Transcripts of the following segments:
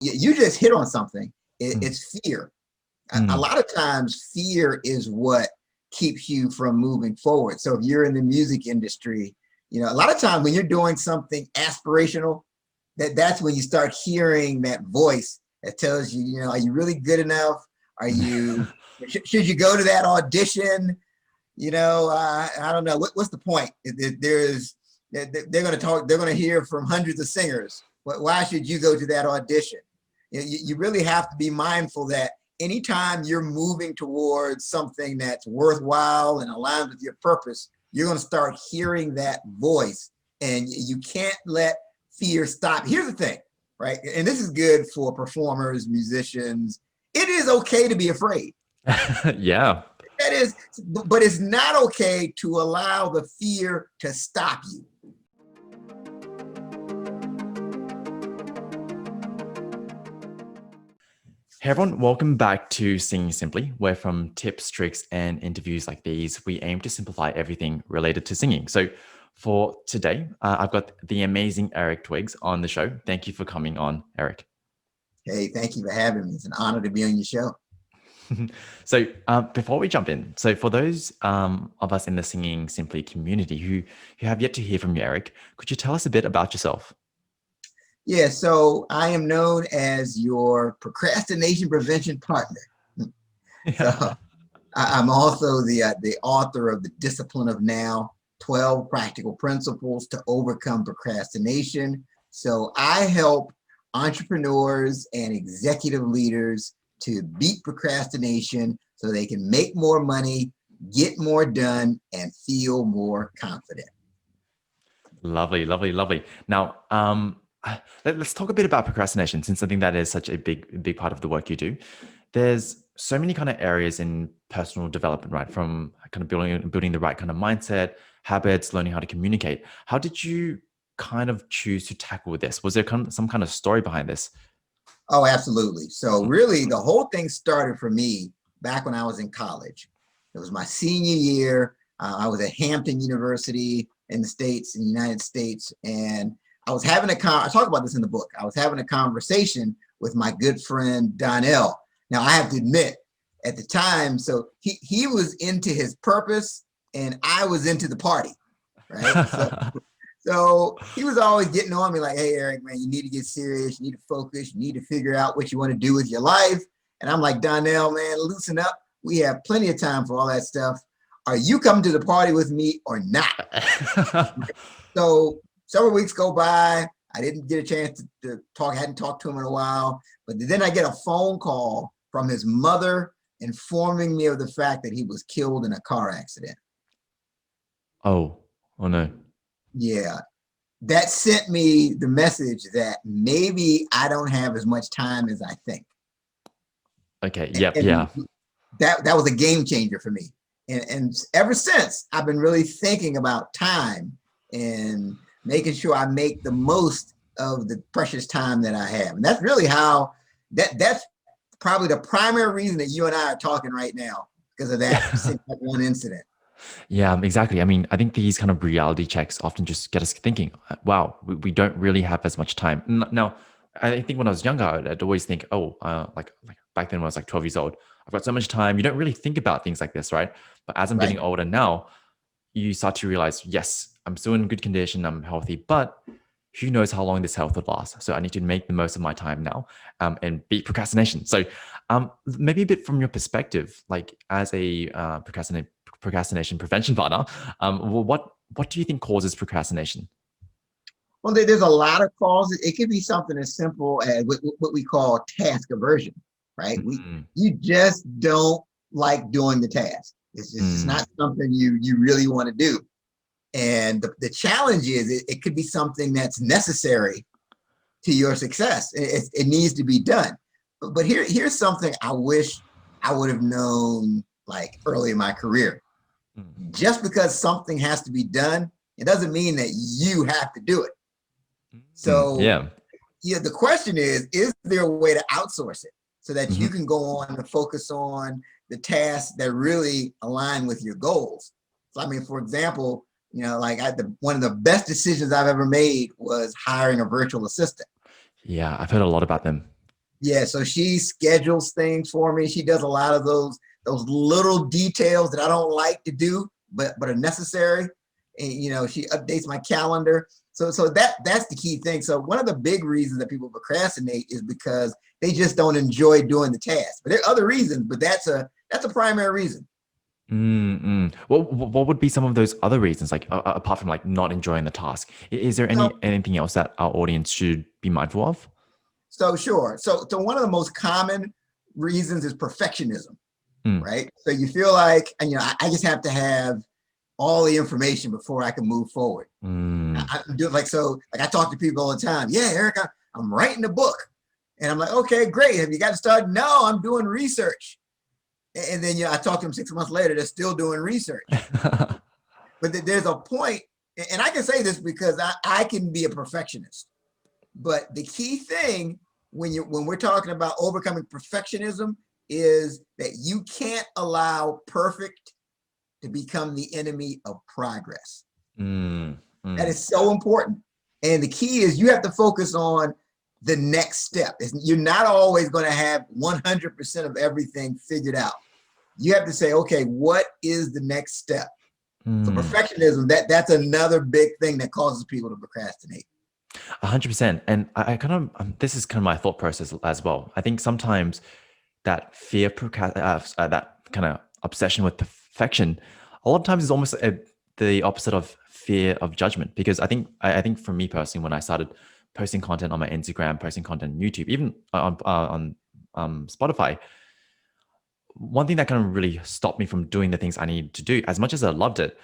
you just hit on something. Mm, It's fear. A mm, lot of times fear is what keeps you from moving forward. So if you're in the music industry, a lot of times when you're doing something aspirational, that's when you start hearing that voice that tells you, are you really good enough? Are you, should you go to that audition? I don't know. What's the point? They're going to talk, they're going to hear from hundreds of singers. Why should you go to that audition? You really have to be mindful that anytime you're moving towards something that's worthwhile and aligns with your purpose, you're going to start hearing that voice, and you can't let fear stop. Here's the thing, right? And this is good for performers, musicians. It is okay to be afraid. yeah. That is, but it's not okay to allow the fear to stop you. Hey everyone, welcome back to Singing Simply, where from tips, tricks, and interviews like these, we aim to simplify everything related to singing. So for today, I've got the amazing Eric Twiggs on the show. Thank you for coming on, Eric. Hey, thank you for having me. It's an honor to be on your show. So before we jump in, so for those of us in the Singing Simply community who have yet to hear from you, Eric, could you tell us a bit about yourself? Yeah, so I am known as your procrastination prevention partner. So Yeah. I'm also the author of The Discipline of Now, 12 Practical Principles to Overcome Procrastination. So I help entrepreneurs and executive leaders to beat procrastination so they can make more money, get more done, and feel more confident. Lovely, lovely, lovely. Now, let's talk a bit about procrastination, since I think that is such a big part of the work you do. There's so many kind of areas in personal development, right? From kind of building the right kind of mindset, habits, learning how to communicate. How did you kind of choose to tackle this? Was there some kind of story behind this? Oh, absolutely. So really, the whole thing started for me back when I was in college. It was my senior year. I was at Hampton University in the United States, and I was having I talk about this in the book. I was having a conversation with my good friend Donnell. Now, I have to admit, at the time, so he was into his purpose, and I was into the party, right? So he was always getting on me like, hey, Eric, man, you need to get serious. You need to focus. You need to figure out what you want to do with your life. And I'm like, Donnell, man, loosen up. We have plenty of time for all that stuff. Are you coming to the party with me or not? So several weeks go by. I didn't get a chance to talk. I hadn't talked to him in a while. But then I get a phone call from his mother informing me of the fact that he was killed in a car accident. Oh, oh no. Yeah, that sent me the message that maybe I don't have as much time as I think. Okay. Yep. And Yeah. that was a game changer for me. And ever since, I've been really thinking about time and making sure I make the most of the precious time that I have. And that's really how that's probably the primary reason that you and I are talking right now, because of that one incident. Yeah, exactly. I mean, I think these kind of reality checks often just get us thinking, wow, we don't really have as much time. Now, I think when I was younger, I'd always think, oh, like back then when I was like 12 years old, I've got so much time. You don't really think about things like this, right? But as I'm Right. getting older now, you start to realize, yes, I'm still in good condition, I'm healthy, but who knows how long this health would last? So I need to make the most of my time now, and beat procrastination. So maybe a bit from your perspective, like as a procrastination prevention partner, what do you think causes procrastination? Well, there's a lot of causes. It could be something as simple as what we call task aversion, right? Mm, You just don't like doing the task. It's mm, not something you really want to do. And the challenge is it could be something that's necessary to your success. It needs to be done. But here's something I wish I would have known like early in my career. mm, Just because something has to be done, it doesn't mean that you have to do it. So yeah. yeah, the question is there a way to outsource it so that you Mhm. can go on and focus on the tasks that really align with your goals? So, I mean, for example, like one of the best decisions I've ever made was hiring a virtual assistant. Yeah, I've heard a lot about them. Yeah, so she schedules things for me. She does a lot of those little details that I don't like to do, but are necessary. And she updates my calendar. So that's the key thing. So one of the big reasons that people procrastinate is because they just don't enjoy doing the task. But there are other reasons, but that's a primary reason. Mm-mm. What would be some of those other reasons, like apart from like not enjoying the task? Is there So anything else that our audience should be mindful of? so sure. So one of the most common reasons is perfectionism, Mm, right? So you feel like, and I just have to have all the information before I can move forward. mm. I do like I talk to people all the time. Yeah, Eric, I'm writing a book. And I'm like, okay, great. Have you got to start? No, I'm doing research. And then I talk to them 6 months later, they're still doing research. But there's a point, and I can say this because I can be a perfectionist. But the key thing when we're talking about overcoming perfectionism is that you can't allow perfect to become the enemy of progress. Mm, That mm, is so important. And the key is you have to focus on the next step. You're not always going to have 100% of everything figured out. You have to say, okay, what is the next step? So mm. perfectionism, that's another big thing that causes people to procrastinate. 100%. And I kind of, this is kind of my thought process as well. I think sometimes that fear, that kind of obsession with perfection, a lot of times is almost the opposite of fear of judgment. Because I think for me personally, when I started posting content on my Instagram, posting content on YouTube, even on Spotify, one thing that kind of really stopped me from doing the things I needed to do, as much as I loved it,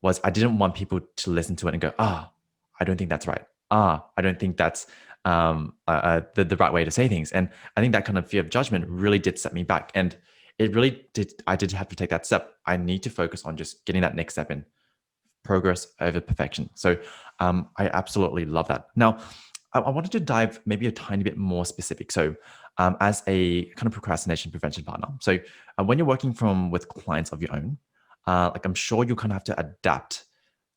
was I didn't want people to listen to it and go, I don't think that's right. I don't think that's the right way to say things. And I think that kind of fear of judgment really did set me back. And it really did. I did have to take that step. I need to focus on just getting that next step in, progress over perfection. So I absolutely love that. Now, I wanted to dive maybe a tiny bit more specific. So as a kind of procrastination prevention partner, so when you're working with clients of your own, like I'm sure you kind of have to adapt,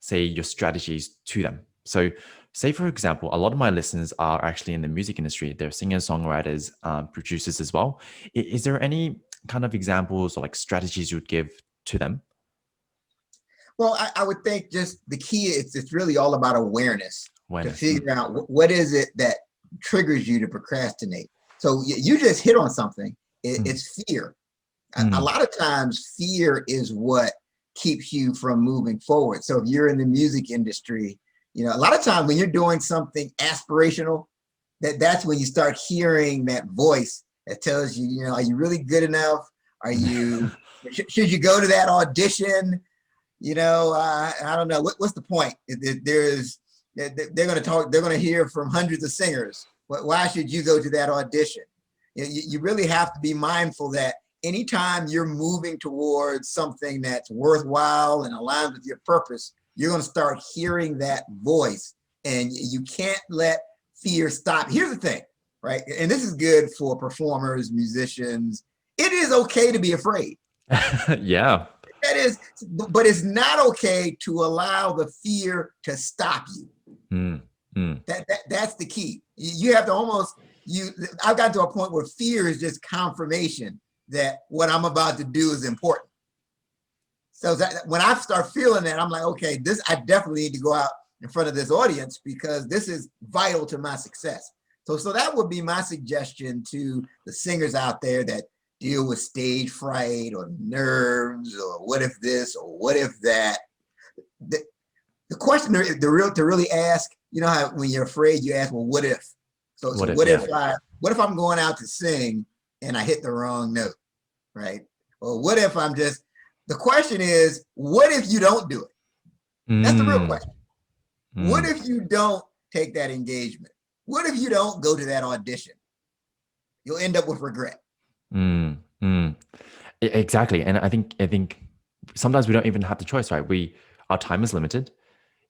say, your strategies to them. So say, for example, a lot of my listeners are actually in the music industry. They're singers, songwriters, producers as well. Is there any kind of examples or like strategies you would give to them? Well, I would think just the key is it's really all about awareness to Awareness. figure out what is it that triggers you to procrastinate. So you just hit on something. Mm, It's fear. A mm, lot of times fear is what keeps you from moving forward. So if you're in the music industry, a lot of times when you're doing something aspirational, that's when you start hearing that voice that tells you, are you really good enough? Are you, should you go to that audition? I don't know. What's the point? They're going to talk, they're going to hear from hundreds of singers. Why should you go to that audition? You really have to be mindful that anytime you're moving towards something that's worthwhile and aligns with your purpose, you're going to start hearing that voice, and you can't let fear stop. Here's the thing, right? And this is good for performers, musicians. It is okay to be afraid. yeah. That is, but it's not okay to allow the fear to stop you. Mm, mm, That's the key. You have to I've gotten to a point where fear is just confirmation that what I'm about to do is important. So when I start feeling that, I'm like, okay, I definitely need to go out in front of this audience because this is vital to my success. So that would be my suggestion to the singers out there that deal with stage fright or nerves or what if this or what if that. The question to really ask, how when you're afraid, you ask, well, what if? So what if? what Yeah. if I'm going out to sing and I hit the wrong note, right? Or what if the question is, what if you don't do it? That's the real Mm, question. What mm, if you don't take that engagement? What if you don't go to that audition? You'll end up with regret. mm, mm. Exactly. And I think sometimes we don't even have the choice, right? Our time is limited.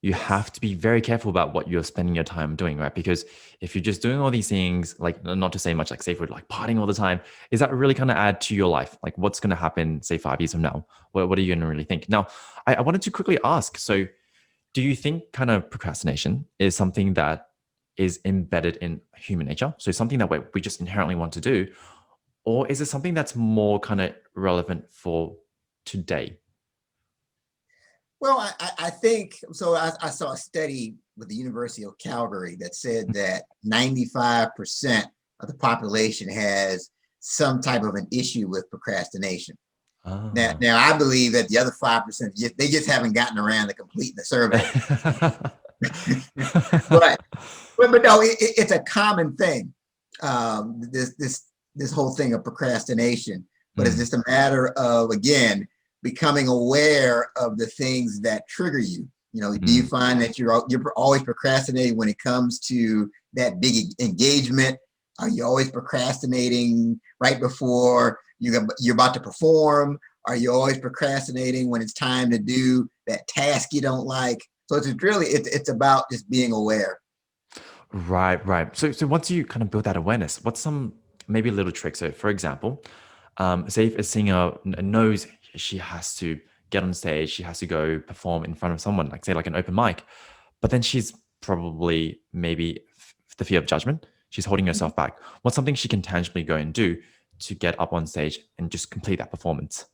You Yes. have to be very careful about what you're spending your time doing, right? Because if you're just doing all these things, like not to say much, like say if we're like partying all the time, is that really going to add to your life? Like what's going to happen, say 5 years from now? What are you going to really think? Now, I wanted to quickly ask, so do you think kind of procrastination is something that is embedded in human nature? So something that we just inherently want to do, or is it something that's more kind of relevant for today? Well, I think so. I saw a study with the University of Calgary that said that 95% of the population has some type of an issue with procrastination. Now, Ah. now I believe that the other 5%, they just haven't gotten around to completing the survey. but, but no, it's a common thing. This whole thing of procrastination, but it's Mm, just a matter of, again, becoming aware of the things that trigger you. Do you mm. find that you're always procrastinating when it comes to that big engagement? Are you always procrastinating right before you're about to perform? Are you always procrastinating when it's time to do that task you don't like? So it's about just being aware. Right, right. So once you kind of build that awareness, what's some maybe little tricks? So for example, say if a singer knows she has to get on stage, she has to go perform in front of someone, like say like an open mic, but then she's probably maybe the fear of judgment. She's holding herself back. What's something she can tangibly go and do to get up on stage and just complete that performance?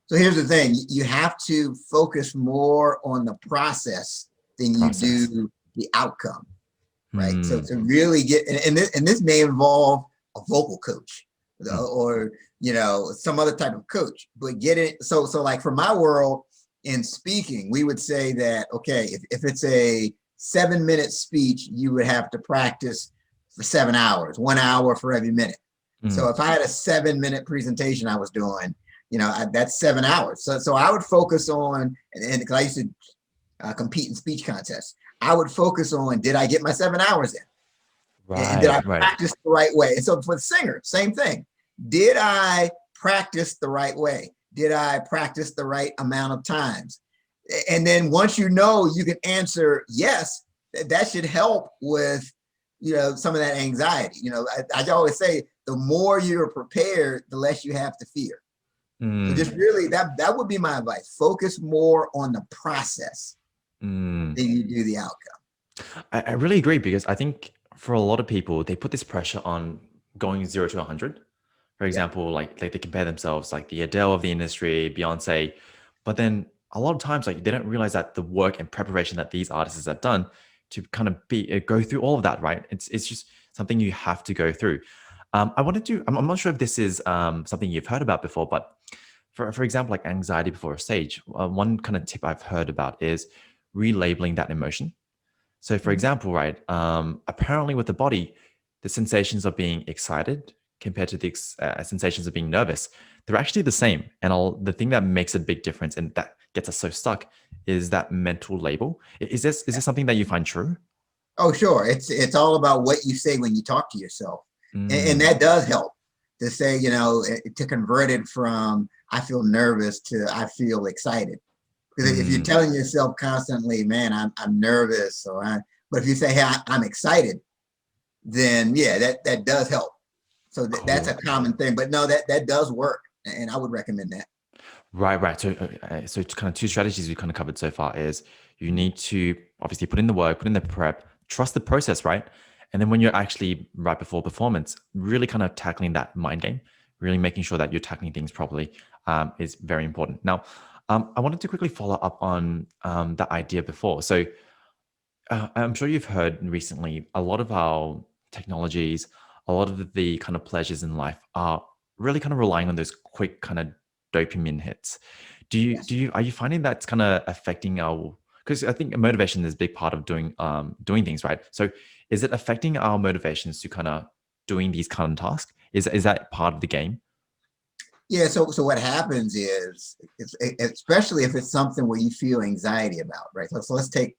So here's the thing, you have to focus more on the process than you Process. do the outcome, right? So Hmm. to really get, and this may involve a vocal coach Mm. or, some other type of coach, but get it. So like for my world in speaking, we would say that, okay, if it's a 7-minute speech, you would have to practice for 7 hours, 1 hour for every minute. So Mm. if I had a 7-minute presentation I was doing, that's 7 hours. So I would focus on, and because I used to compete in speech contests, I would focus on, did I get my 7 hours in? And did Right, I right. practice the right way? And so for the singer, same thing. Did I practice the right way? Did I practice the right amount of times? And then once you can answer yes, that should help with some of that anxiety. I always say the more you're prepared, the less you have to fear. So Mm, just really that would be my advice. Focus more on the process mm. than you do the outcome. I really agree because I think for a lot of people, they put this pressure on going 0 to 100. For Yeah. example, like they compare themselves like the Adele of the industry, Beyonce, but then a lot of times like they don't realize that the work and preparation that these artists have done to kind of go through all of that, right? It's just something you have to go through. I wanted to. I'm not sure if this is something you've heard about before, but for example, like anxiety before a stage, one kind of tip I've heard about is relabeling that emotion. So, for Mhm. example, right, apparently with the body, the sensations of being excited compared to the sensations of being nervous, they're actually the same. And the thing that makes a big difference and that gets us so stuck is that mental label. Is this something that you find true? Oh, sure. It's all about what you say when you talk to yourself, and Mm, that does help to say, to convert it from I feel nervous to I feel excited. Because if you're mm. telling yourself constantly, man, I'm nervous, but if you say, hey, I'm excited, then yeah, that does help. So that's a Cool. common thing. But no, that does work, and I would recommend that. Right, right. So it's kind of two strategies we kind of covered so far is you need to obviously put in the work, put in the prep, trust the process, right? And then when you're actually right before performance, really kind of tackling that mind game, really making sure that you're tackling things properly is very important. Now, I wanted to quickly follow up on that idea before. So I'm sure you've heard recently a lot of our technologies, a lot of the kind of pleasures in life are really kind of relying on those quick kind of dopamine hits. Yes. Are you finding that's kind of affecting our, because I think motivation is a big part of doing things, right? So is it affecting our motivations to kind of doing these kind of tasks? Is that part of the game? Yeah. So what happens is, especially if it's something where you feel anxiety about, right? So let's take,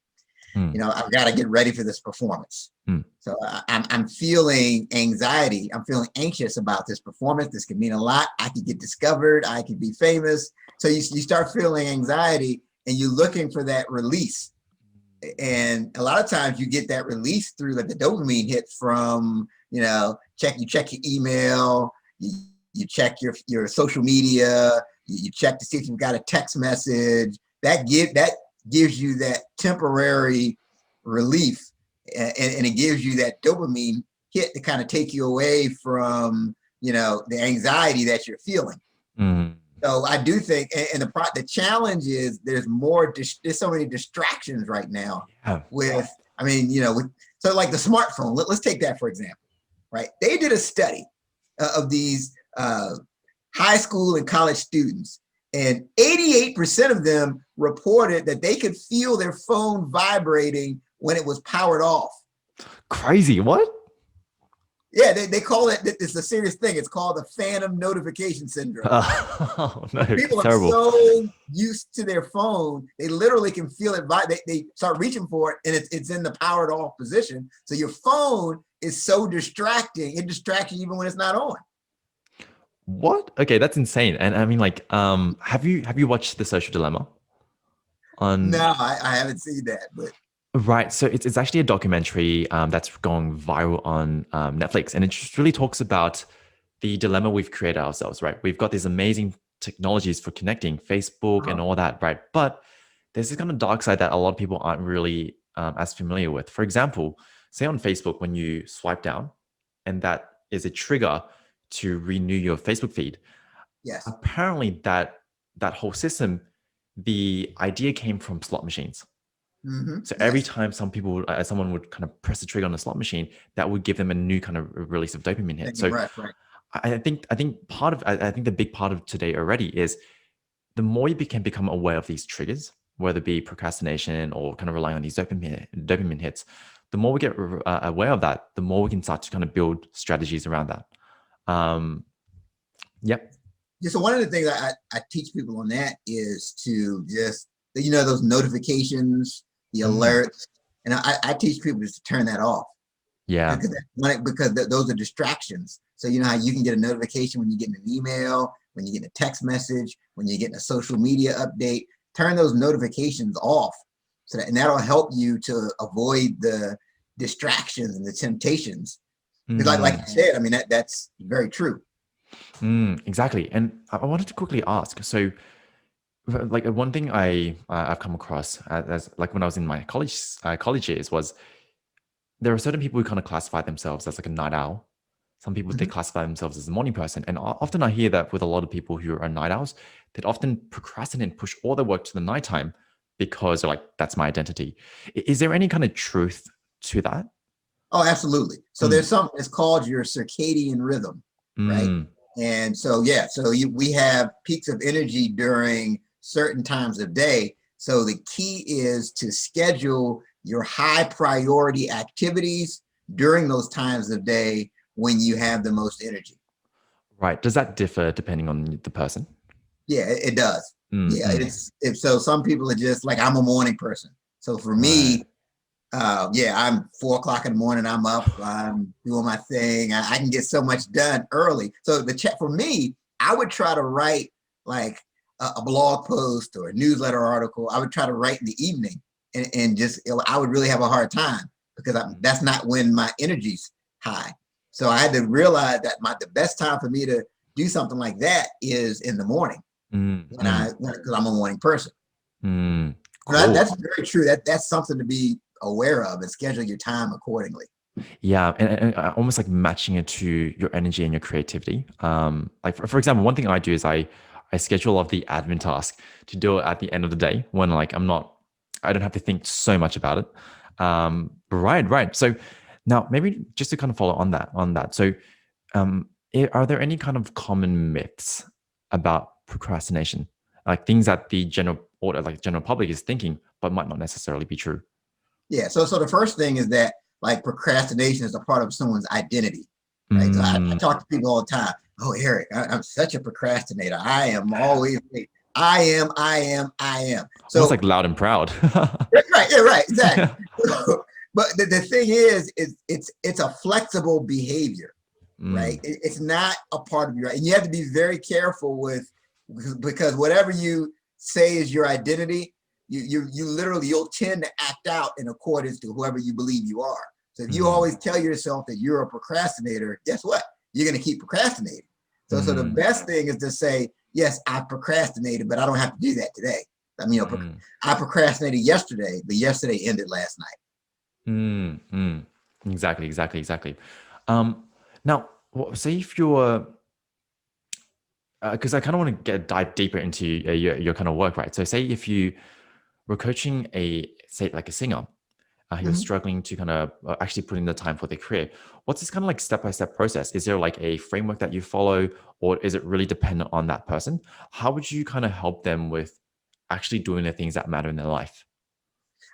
Mm, I've got to get ready for this performance. mm, So I'm feeling anxiety. I'm feeling anxious about this performance. This could mean a lot. I could get discovered. I could be famous. So you start feeling anxiety and you're looking for that release. And a lot of times you get that release through like the dopamine hit from, you check your email, you check your social media, you check to see if you've got a text message. That gives you that temporary relief, and it gives you that dopamine hit to kind of take you away from, the anxiety that you're feeling. Mm. So I do think, and the challenge is there's so many distractions right now Yeah. with, so like the smartphone, let's take that for example, right? They did a study of these high school and college students, and 88% of them reported that they could feel their phone vibrating when it was powered off. Crazy. What? Yeah, they call it, it's a serious thing. It's called the phantom notification syndrome. Oh, no, People it's are terrible. so used to their phone, they literally can feel it. They start reaching for it, and it's in the powered off position. So your phone is so distracting. It distracts you even when it's not on. What? Okay, that's insane. And I mean, like, have you watched The Social Dilemma? No, I haven't seen that, but Right. So it's actually a documentary that's going viral on Netflix. And it just really talks about the dilemma we've created ourselves, right? We've got these amazing technologies for connecting, Facebook and all that, right? But there's this kind of dark side that a lot of people aren't really as familiar with. For example, say on Facebook, when you swipe down, and that is a trigger to renew your Facebook feed. yes. Apparently, that whole system, the idea came from slot machines. So every Yes. time someone would kind of press the trigger on the slot machine, that would give them a new kind of release of dopamine hit. So Right. I think I think the big part of today already is the more you can become aware of these triggers, whether it be procrastination or kind of relying on these dopamine hits, the more we get aware of that, the more we can start to kind of build strategies around that. Yep. Yeah, so one of the things I teach people on that is to just, those notifications, the alerts, and I teach people just to turn that off. Yeah. Because those are distractions. So you know how you can get a notification when you get an email, when you get a text message, when you get a social media update. Turn those notifications off, and that'll help you to avoid the distractions and the temptations. Like you said, I mean that's very true. Exactly. And I wanted to quickly ask. So, like one thing I've come across as like when I was in my college years was there are certain people who kind of classify themselves as like a night owl. Some people they classify themselves as a morning person, and often I hear that with a lot of people who are night owls, they'd often procrastinate and push all their work to the nighttime because they're like, that's my identity. Is there any kind of truth to that? Oh, absolutely. So there's something that's called your circadian rhythm, right? And so we have peaks of energy during certain times of day. So the key is to schedule your high priority activities during those times of day when you have the most energy. Right. Does that differ depending on the person? Yeah, it does. Yeah, Mm. so some people are just like, I'm a morning person. So for me, I'm 4 o'clock in the morning. I'm up. I'm doing my thing. I can get so much done early. So for me, I would try to write like a blog post or a newsletter article. I would try to write in the evening, and I would really have a hard time because that's not when my energy's high. So I had to realize that the best time for me to do something like that is in the morning because I'm a morning person. Cool. That's very true. That's something to be aware of and schedule your time accordingly. Yeah, and almost like matching it to your energy and your creativity. Like for example, one thing I do is I schedule off the admin task to do it at the end of the day when like I don't have to think so much about it. Right. So now maybe just to kind of follow on that. So are there any kind of common myths about procrastination, like things that the general public is thinking but might not necessarily be true? Yeah. So the first thing is that like procrastination is a part of someone's identity, right? So I talk to people all the time. Oh, Eric, I'm such a procrastinator. I am always late. I am. So almost like loud and proud. right. Yeah, right. Exactly. But the thing is it's a flexible behavior, right? It's not a part of you, and you have to be very careful because whatever you say is your identity, you literally you'll tend to act out in accordance to whoever you believe you are. So if you always tell yourself that you're a procrastinator, guess what? You're going to keep procrastinating. So the best thing is to say, yes, I procrastinated, but I don't have to do that today. I mean, I procrastinated yesterday, but yesterday ended last night. Mm, mm. Exactly, exactly, exactly. Um, Now, say if you're, because I kind of want to get dive deeper into your kind of work, right? So, say if you were coaching say like a singer, who's Mhm. struggling to kind of actually put in the time for their career, what's this kind of like step by step process? Is there like a framework that you follow, or is it really dependent on that person? How would you kind of help them with actually doing the things that matter in their life?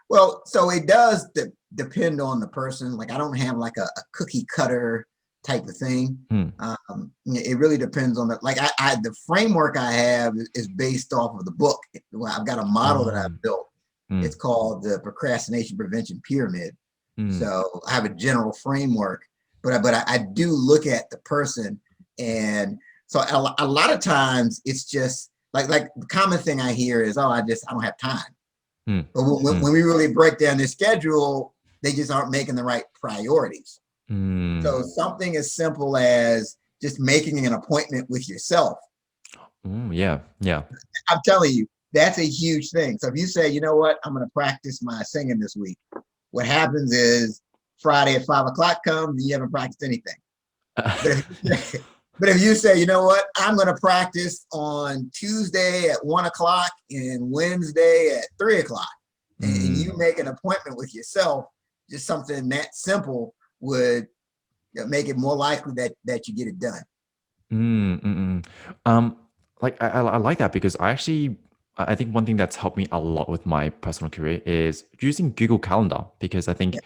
Well, so it does depend on the person. Like I don't have like a cookie cutter type of thing. Hmm. It really depends on the like the framework I have is based off of the book. Well, I've got a model that I've Um, built. hmm, It's called the Procrastination Prevention Pyramid. hmm, So I have a general framework, but I do look at the person, and so a lot of times it's just like the common thing I hear is, oh, I don't have time. hmm, But hmm, when we really break down their schedule, they just aren't making the right priorities. hmm. So something as simple as just making an appointment with yourself. Yeah, yeah. I'm telling you, that's a huge thing. So if you say, you know what, I'm going to practice my singing this week, what happens is Friday at 5 o'clock comes and you haven't practiced anything. But but if you say, you know what, I'm going to practice on Tuesday at 1 o'clock and Wednesday at 3 o'clock, and you Mm, make an appointment with yourself, just something that simple would make it more likely that you get it done. mm, mm, mm. Um, like I like that because I think one thing that's helped me a lot with my personal career is using Google Calendar because I Yeah. think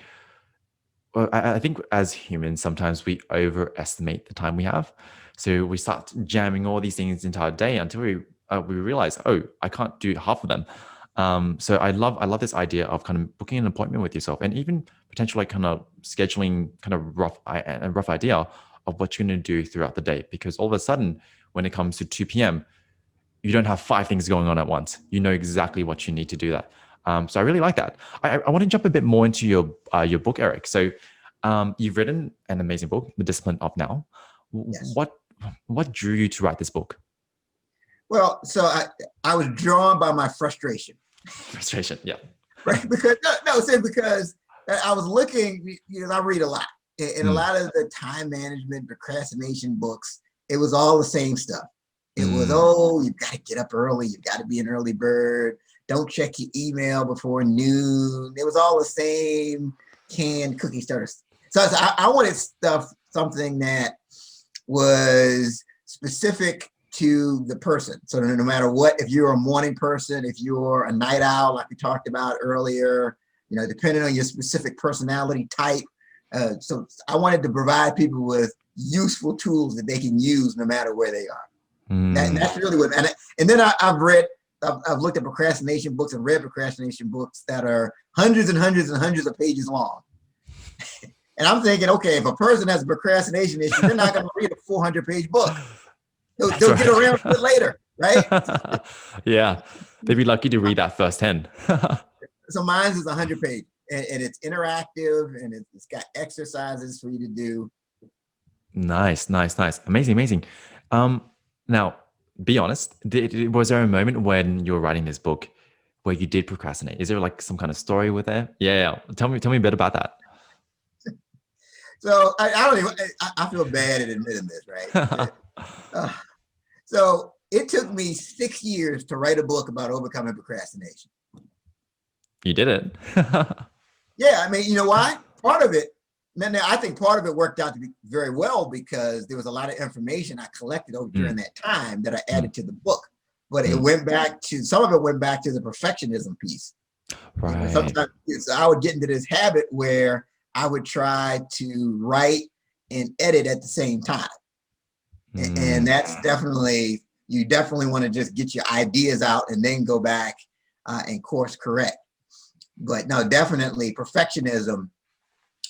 well, I think as humans, sometimes we overestimate the time we have. So we start jamming all these things into our day until we realize, oh, I can't do half of them. So I love this idea of kind of booking an appointment with yourself, and even potentially like kind of scheduling kind of a rough idea of what you're going to do throughout the day. Because all of a sudden, when it comes to 2 p.m., you don't have five things going on at once. You know exactly what you need to do that. So I really like that. I want to jump a bit more into your book, Eric. So you've written an amazing book, The Discipline of Now. Yes. What drew you to write this book? Well, so I was drawn by my frustration, Frustration. Yeah. right? Because no, say because I was looking, I read a lot, and a Mm, lot of the time management, procrastination books, it was all the same stuff. It was, mm, oh, you've got to get up early, you've got to be an early bird, don't check your email before noon. It was all the same canned cookie starters. So I wanted something that was specific to the person. So no matter what, if you're a morning person, if you're a night owl, like we talked about earlier, depending on your specific personality type. So I wanted to provide people with useful tools that they can use no matter where they are. And mm. that's really what. And then I've looked at procrastination books and read procrastination books that are hundreds and hundreds and hundreds of pages long. And I'm thinking, okay, if a person has a procrastination issue, they're not going to read a 400-page book. That's They'll get right. around to it later, right? Yeah. They'd be lucky to read that firsthand. So mine's is 100 pages, and it's interactive, and it's got exercises for you to do. Nice, nice, nice. Amazing, amazing. Um, Now, be honest, was there a moment when you were writing this book where you did procrastinate? Is there like some kind of story with it? Yeah, yeah. Tell me a bit about that. So I don't even. I feel bad at admitting this, right? Uh, so it took me 6 years to write a book about overcoming procrastination. You did it. Yeah, I mean, you know why? Part of it, now I think part of it worked out to be very well because there was a lot of information I collected over during Mm, that time that I mm, added to the book. But it mm. went back to some of it went back to the perfectionism piece. Right. Sometimes so I would get into this habit where I would try to write and edit at the same time. And Mm, that's definitely, you definitely want to just get your ideas out and then go back and course correct. But no, definitely perfectionism,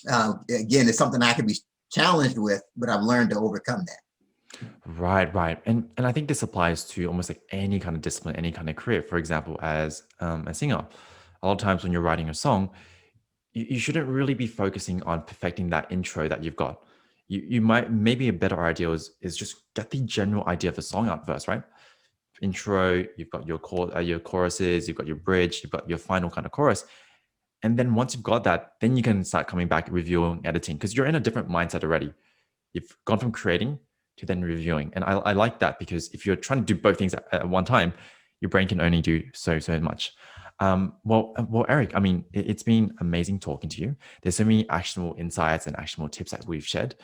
again, is something I can be challenged with, but I've learned to overcome that. right, right. And I think this applies to almost like any kind of discipline, any kind of career. For example, as a singer, a lot of times when you're writing a song, you shouldn't really be focusing on perfecting that intro that you've got. You might maybe a better idea is just get the general idea of the song out first, right? Intro, you've got your choruses, you've got your bridge, you've got your final kind of chorus, And then once you've got that, then you can start coming back, reviewing, editing, because you're in a different mindset already. You've gone from creating to then reviewing. And I like that, because if you're trying to do both things at one time, your brain can only do so much. Well, Eric, I mean, it's been amazing talking to you. There's so many actionable insights and actionable tips that we've shared.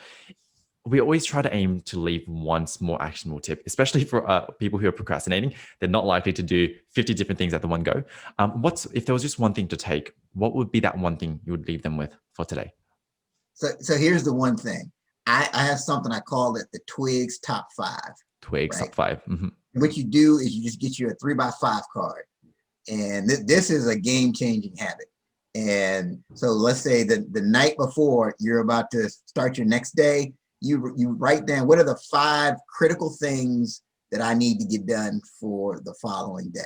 We always try to aim to leave one small actionable tip, especially for people who are procrastinating. They're not likely to do 50 different things at the one go. If there was just one thing to take, what would be that one thing you would leave them with for today? So here's the one thing. I have something, I call it the Twiggs top 5. Twiggs Right. top 5. Mm-hmm. What you do is you just get you a 3x5 card. And this is a game-changing habit. And so let's say the night before you're about to start your next day, you write down, what are the 5 critical things that I need to get done for the following day?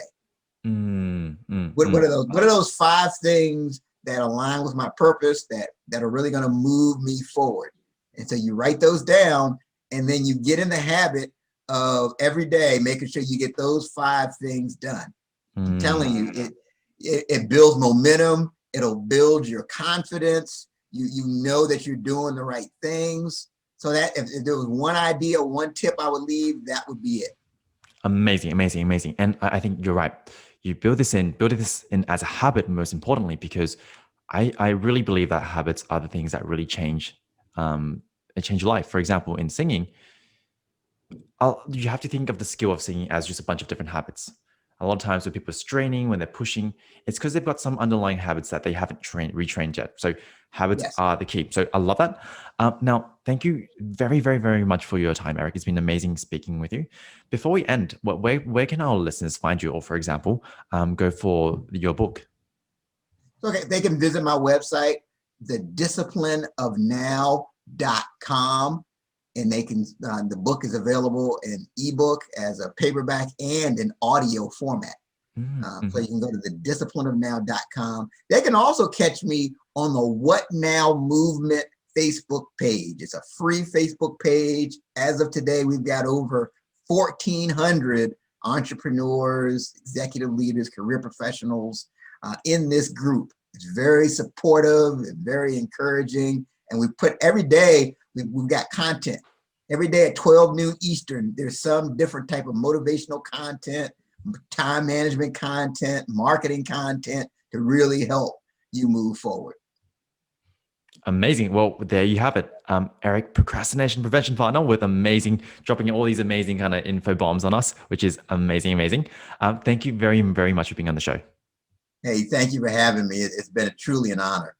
What are those 5 things that align with my purpose, that are really going to move me forward? And so you write those down, and then you get in the habit of every day making sure you get those 5 things done. I'm telling you, it builds momentum. It'll build your confidence. You know that you're doing the right things. So that if there was one idea, one tip I would leave, that would be it. Amazing. And I think you're right. You build this in as a habit, most importantly, because I really believe that habits are the things that really change your life. For example, in singing, you have to think of the skill of singing as just a bunch of different habits. A lot of times when people are straining, when they're pushing, it's because they've got some underlying habits that they haven't retrained yet. So habits are the key. So I love that. Now, thank you very, very, very much for your time, Eric. It's been amazing speaking with you. Before we end, where can our listeners find you? Or for example, go for your book? Okay, they can visit my website, thedisciplineofnow.com. And they can, the book is available in ebook, as a paperback, and in audio format. So you can go to thedisciplineofnow.com. They can also catch me on the What Now Movement Facebook page. It's a free Facebook page. As of today, we've got over 1,400 entrepreneurs, executive leaders, career professionals in this group. It's very supportive and very encouraging. And we put every day, we've got content. Every day at 12 noon Eastern, there's some different type of motivational content, time management content, marketing content to really help you move forward. Amazing. Well, there you have it. Eric, procrastination prevention partner, with dropping all these amazing kind of info bombs on us, which is amazing. Thank you very, very much for being on the show. Hey, thank you for having me. It's been truly an honor.